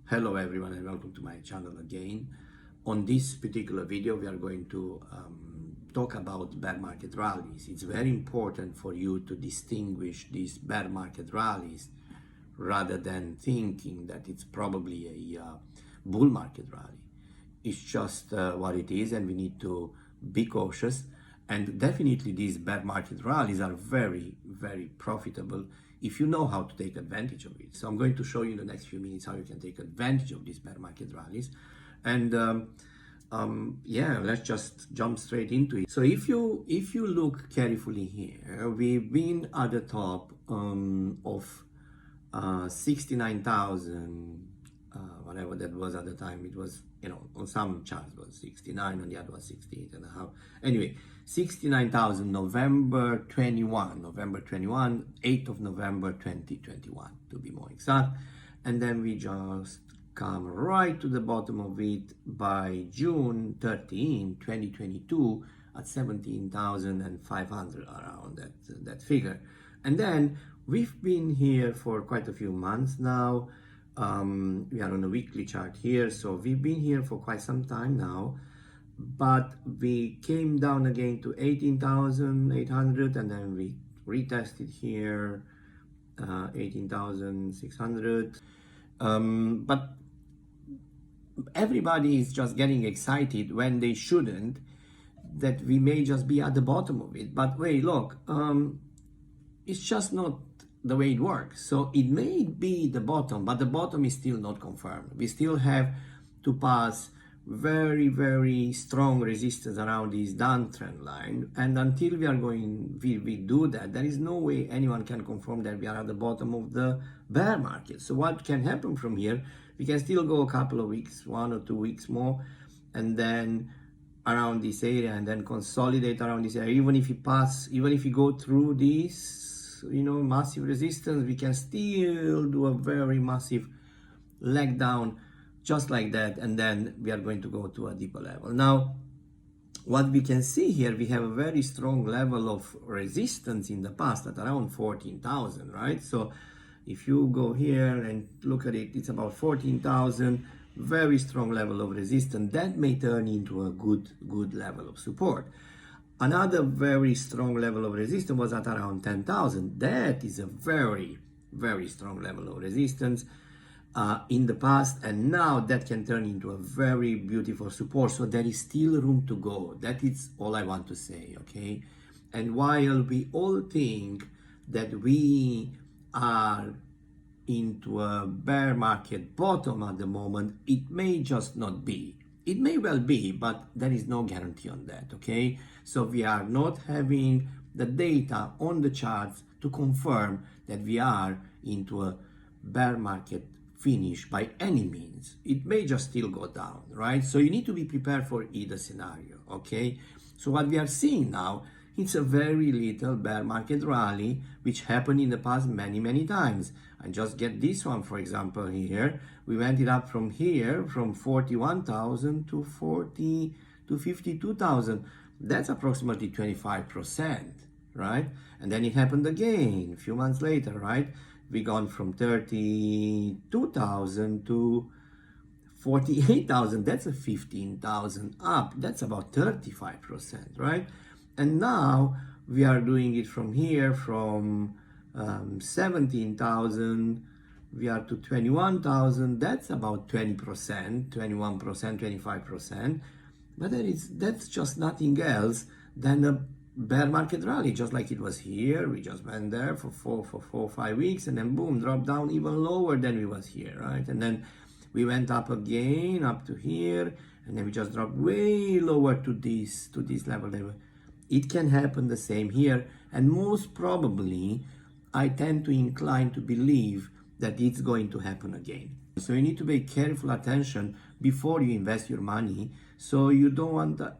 Hello everyone and welcome to my channel again. On this particular video we are going to talk about bear market rallies. It's very important for you to distinguish these bear market rallies rather than thinking that it's probably a bull market rally. It's just what it is, and we need to be cautious. And definitely these bear market rallies are very, very profitable if you know how to take advantage of it. So I'm going to show you in the next few minutes how you can take advantage of these bear market rallies. And yeah, let's just jump straight into it. So if you look carefully here, we've been at the top of 69,000, whatever that was at the time. It was, you know, on some charts was 69, on the other was 68 and a half. Anyway, 69,000 November 21, 8th of November 2021 to be more exact. And then we just come right to the bottom of it by June 13, 2022 at 17,500, around that figure. And then we've been here for quite a few months now. We are on a weekly chart here, so we've been here for quite some time now, but we came down again to 18,800 and then we retested here 18,600. But everybody is just getting excited when they shouldn't, that we may just be at the bottom of it. But wait, look, it's just not the way it works. So it may be the bottom, but the bottom is still not confirmed. We still have to pass very, very strong resistance around this downtrend line, and until we do that, there is no way anyone can confirm that we are at the bottom of the bear market. So what can happen from here? We can still go a couple of weeks, 1 or 2 weeks more, and then around this area, and then consolidate around this area. Even if we go through this, you know, massive resistance, we can still do a very massive leg down just like that, and then we are going to go to a deeper level. Now, what we can see here, we have a very strong level of resistance in the past at around 14,000, right? So if you go here and look at it, it's about 14,000, very strong level of resistance. That may turn into a good level of support. Another very strong level of resistance was at around 10,000. That is a very, very strong level of resistance in the past, and now that can turn into a very beautiful support. So there is still room to go. That is all I want to say, okay? And while we all think that we are into a bear market bottom at the moment, it may just not be. It may well be, but there is no guarantee on that, okay? So we are not having the data on the charts to confirm that we are into a bear market finish by any means. It may just still go down, right? So you need to be prepared for either scenario, okay? So what we are seeing now, it's a very little bear market rally, which happened in the past many times. I just get this one, for example, here. We went it up from here, from 41,000 to 52,000. That's approximately 25%, right? And then it happened again a few months later, right? We gone from 32,000 to 48,000. That's a 15,000 up. That's about 35%, right? And now we are doing it from here, from 17,000, we are to 21,000. That's about 20%, 21%, 25%. But that's just nothing else than a bear market rally, just like it was here. We just went there for 4 or 5 weeks, and then boom, dropped down even lower than we was here, right? And then we went up again, up to here, and then we just dropped way lower to this level. It can happen the same here, and most probably I tend to incline to believe that it's going to happen again. So you need to pay careful attention before you invest your money, so you don't want to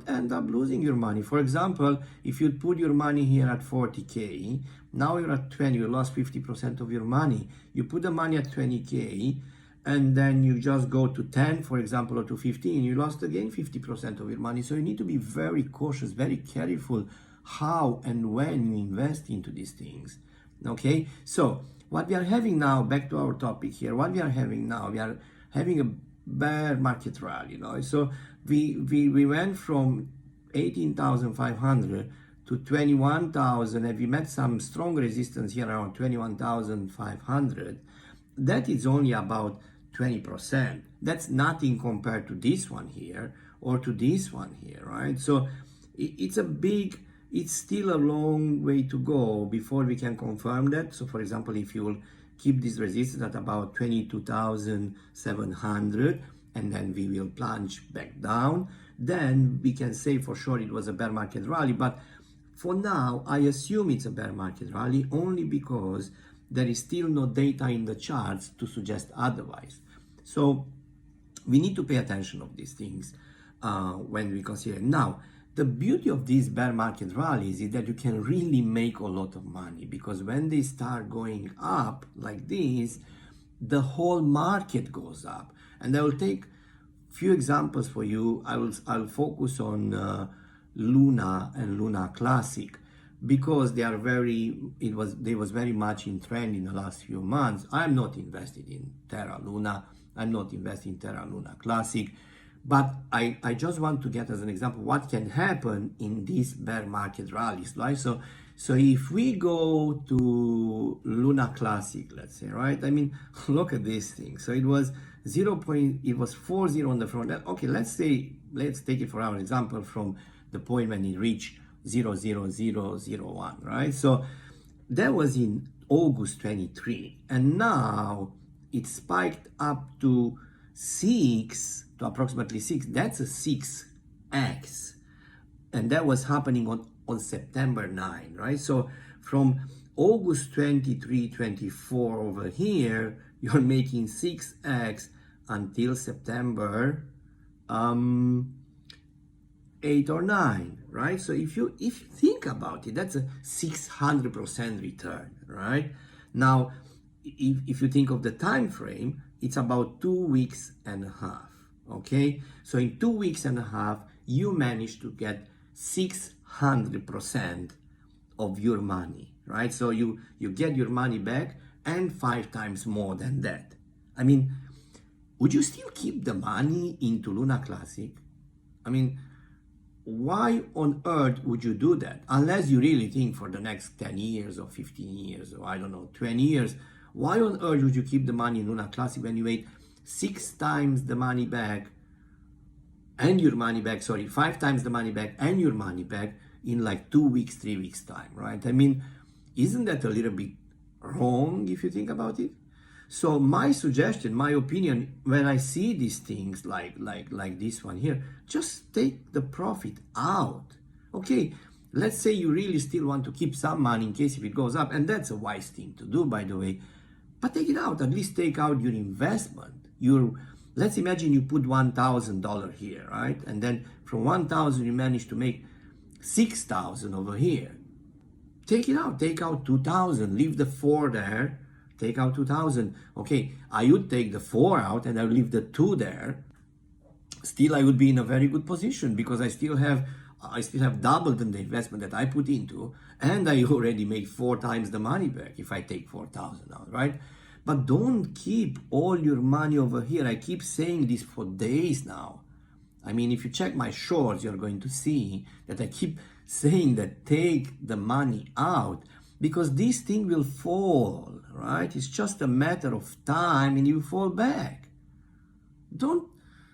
end up losing your money. For example, if you put your money here at 40K, now you're at 20, you lost 50% of your money. You put the money at 20K, and then you just go to 10, for example, or to 15, you lost again 50% of your money. So you need to be very cautious, very careful how and when you invest into these things, okay? So what we are having now, back to our topic here, what we are having now, we are having a bear market rally, So we went from 18,500 to 21,000, and we met some strong resistance here around 21,500. That is only about 20%. That's nothing compared to this one here or to this one here, right? So it's still a long way to go before we can confirm that. So for example, if you will keep this resistance at about 22,700 and then we will plunge back down, then we can say for sure it was a bear market rally. But for now, I assume it's a bear market rally only because there is still no data in the charts to suggest otherwise. So we need to pay attention of these things when we consider. Now, the beauty of these bear market rallies is that you can really make a lot of money, because when they start going up like this, the whole market goes up. And I will take few examples for you. I'll focus on Luna and Luna Classic, because they was very much in trend in the last few months. I'm not invested in Terra Luna. I'm not invested in Terra Luna Classic. But I just want to get as an example what can happen in these bear market rallies, right? So if we go to Luna Classic, let's say, right? I mean, look at this thing. So it was 4.0 on the front. Okay, let's take it for our example from the point when it reached 0.0001, right? So that was in August 23, and now it spiked up to approximately 6. That's a 6x, and that was happening on September 9, right? So from August 23, 24 over here, you're making 6x until September 8 or 9, right? So if you think about it, that's a 600% return, right? Now, if you think of the time frame, it's about 2.5 weeks, okay? So in 2.5 weeks, you managed to get 600% of your money, right? So you get your money back and 5 times more than that. I mean, would you still keep the money into Luna Classic? I mean, why on earth would you do that? Unless you really think for the next 10 years or 15 years or I don't know, 20 years. Why on earth would you keep the money in Luna Classic when you made 6 times the money back and your money back, 5 times the money back and your money back in like 2 weeks, 3 weeks time, right? I mean, isn't that a little bit wrong if you think about it? So my suggestion, my opinion, when I see these things like this one here, just take the profit out. Okay, let's say you really still want to keep some money in case if it goes up, and that's a wise thing to do, by the way, but take it out. At least take out your investment. Let's imagine you put $1,000 here, right? And then from 1,000 you manage to make 6,000 over here. Take it out. Take out 2,000. Leave the 4 there. Take out 2,000. Okay, I would take the 4 out and I would leave the 2 there. Still, I would be in a very good position because I still have doubled the investment that I put into, and I already make 4 times the money back if I take 4,000 out, right? But don't keep all your money over here. I keep saying this for days now. I mean, if you check my shorts, you're going to see that I keep saying that take the money out, because this thing will fall, right? It's just a matter of time and you fall back. Don't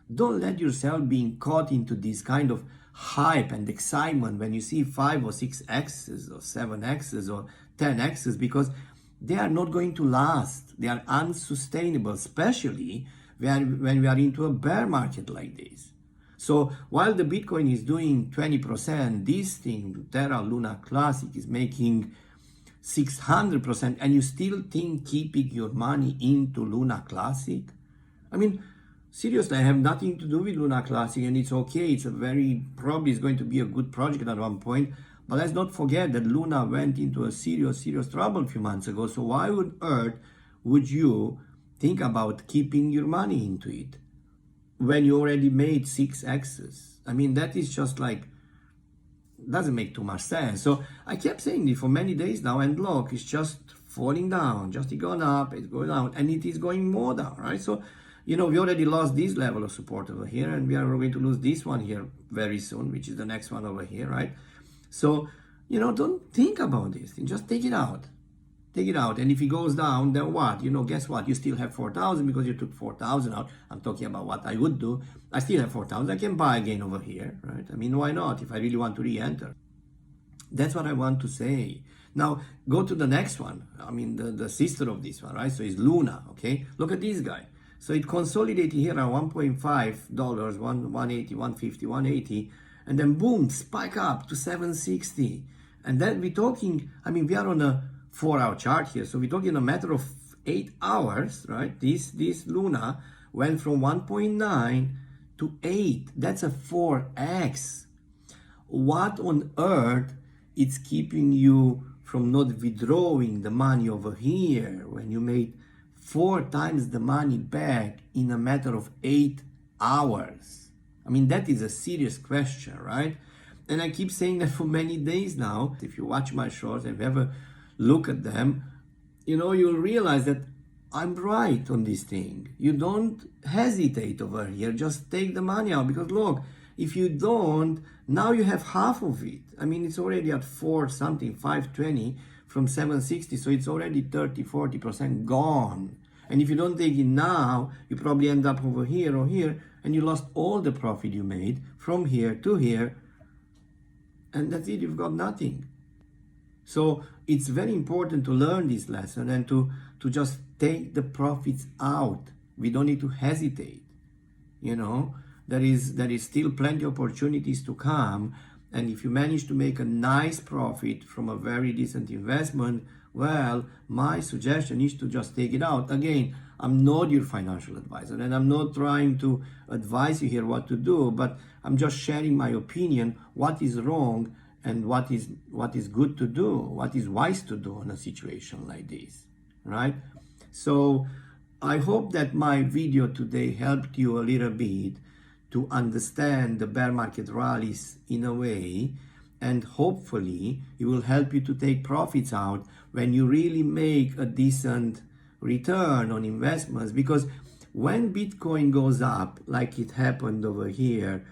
let yourself being caught into this kind of hype and excitement when you see 5 or 6 X's or 7 X's or 10 X's, because they are not going to last. They are unsustainable, especially when we are into a bear market like this. So while the Bitcoin is doing 20%, this thing, Terra Luna Classic, is making 600%, and you still think keeping your money into Luna Classic? I mean, seriously, I have nothing to do with Luna Classic, and it's okay. It's probably is going to be a good project at one point. But let's not forget that Luna went into a serious trouble a few months ago. So why on earth would you think about keeping your money into it when you already made 6 X's? I mean, that is just like, doesn't make too much sense. So I kept saying this for many days now, and look, it's just falling down, just it gone up, it's going down, and it is going more down, right? So, we already lost this level of support over here, and we are going to lose this one here very soon, which is the next one over here, right? So, don't think about this thing, just take it out. Take it out, and if it goes down, then what? Guess what? You still have 4,000 because you took 4,000 out. I'm talking about what I would do. I still have 4,000. I can buy again over here, right? I mean, why not? If I really want to re-enter, that's what I want to say. Now go to the next one. I mean, the sister of this one, right? So it's Luna. Okay, look at this guy. So it consolidated here at $1.5, 180, 150, 180, and then boom, spike up to 760, and then we're talking. I mean, we are on a 4-hour chart here, so we're talking a matter of 8 hours, right? This Luna went from 1.9 to 8. That's a 4x. What on earth is keeping you from not withdrawing the money over here when you made 4 times the money back in a matter of 8 hours? I mean, that is a serious question, right? And I keep saying that for many days now. If you watch my shorts, if you ever look at them, you'll realize that I'm right on this thing. You don't hesitate over here. Just take the money out, because look, if you don't, now you have half of it. I mean, it's already at 4 something, 520 from 760. So it's already 30-40% gone. And if you don't take it now, you probably end up over here or here, and you lost all the profit you made from here to here. And that's it, you've got nothing. So it's very important to learn this lesson and to just take the profits out. We don't need to hesitate. There is still plenty of opportunities to come. And if you manage to make a nice profit from a very decent investment, well, my suggestion is to just take it out. Again, I'm not your financial advisor, and I'm not trying to advise you here what to do, but I'm just sharing my opinion, what is wrong and what is good to do, what is wise to do in a situation like this, right? So I hope that my video today helped you a little bit to understand the bear market rallies in a way, and hopefully it will help you to take profits out when you really make a decent return on investments. Because when Bitcoin goes up, like it happened over here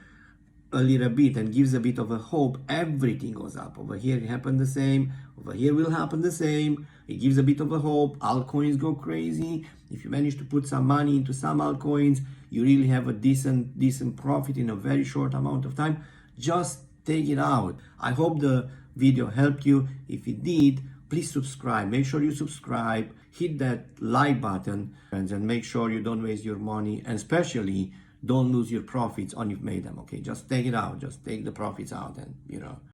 a little bit and gives a bit of a hope, everything goes up. Over here it happened the same, over here will happen the same. It gives a bit of a hope, altcoins go crazy. If you manage to put some money into some altcoins, you really have a decent profit in a very short amount of time. Just take it out. I hope the video helped you. If it did, please subscribe. Make sure you subscribe, hit that like button, and make sure you don't waste your money, and especially don't lose your profits on you've made them. Okay, just take it out. Just take the profits out, and